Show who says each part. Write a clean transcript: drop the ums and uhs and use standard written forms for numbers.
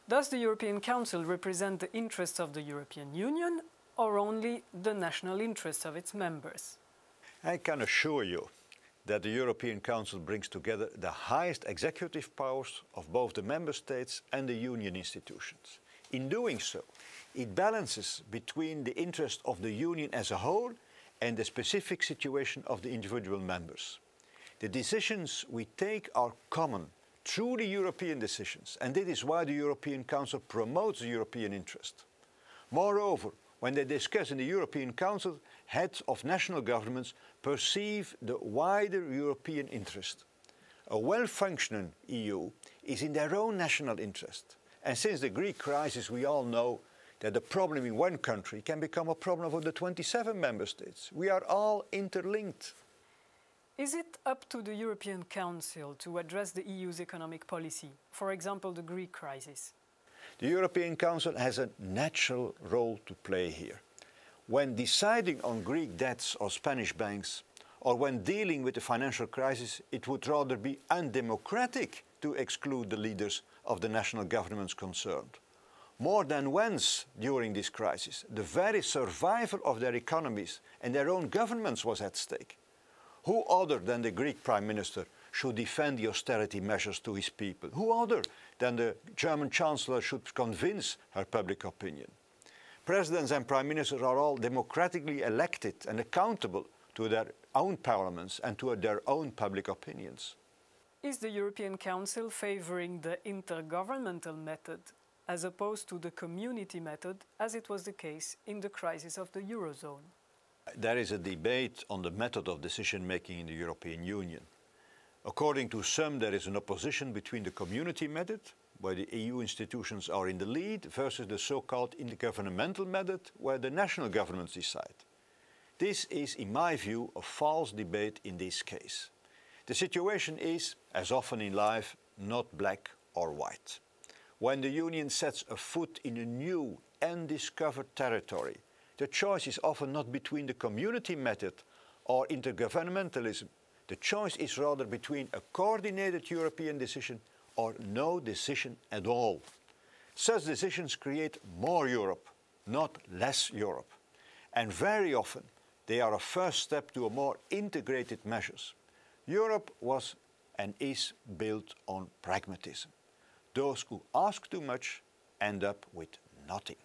Speaker 1: Does the European Council represent the interests of the European Union or only the national interests of its members?
Speaker 2: I can assure you that the European Council brings together the highest executive powers of both the Member States and the Union institutions. In doing so, it balances between the interest of the Union as a whole and the specific situation of the individual members. The decisions we take are common, truly European decisions, and this is why the European Council promotes the European interest. Moreover, when they discuss in the European Council, heads of national governments perceive the wider European interest. A well-functioning EU is in their own national interest. And since the Greek crisis, we all know that the problem in one country can become a problem for the 27 member states. We are all interlinked.
Speaker 1: Is it up to the European Council to address the EU's economic policy, for example, the Greek crisis?
Speaker 2: The European Council has a natural role to play here. When deciding on Greek debts or Spanish banks, or when dealing with the financial crisis, it would rather be undemocratic to exclude the leaders of the national governments concerned. More than once during this crisis, the very survival of their economies and their own governments was at stake. Who other than the Greek Prime Minister should defend the austerity measures to his people? Who other than the German Chancellor should convince her public opinion? Presidents and Prime Ministers are all democratically elected and accountable to their own parliaments and to their own public opinions.
Speaker 1: Is the European Council favouring the intergovernmental method as opposed to the community method, as it was the case in the crisis of the Eurozone?
Speaker 2: There is a debate on the method of decision-making in the European Union. According to some, there is an opposition between the community method, where the EU institutions are in the lead, versus the so-called intergovernmental method, where the national governments decide. This is, in my view, a false debate in this case. The situation is, as often in life, not black or white. When the Union sets a foot in a new, undiscovered territory, the choice is often not between the community method or intergovernmentalism. The choice is rather between a coordinated European decision or no decision at all. Such decisions create more Europe, not less Europe. And very often, they are a first step to a more integrated measures. Europe was and is built on pragmatism. Those who ask too much end up with nothing.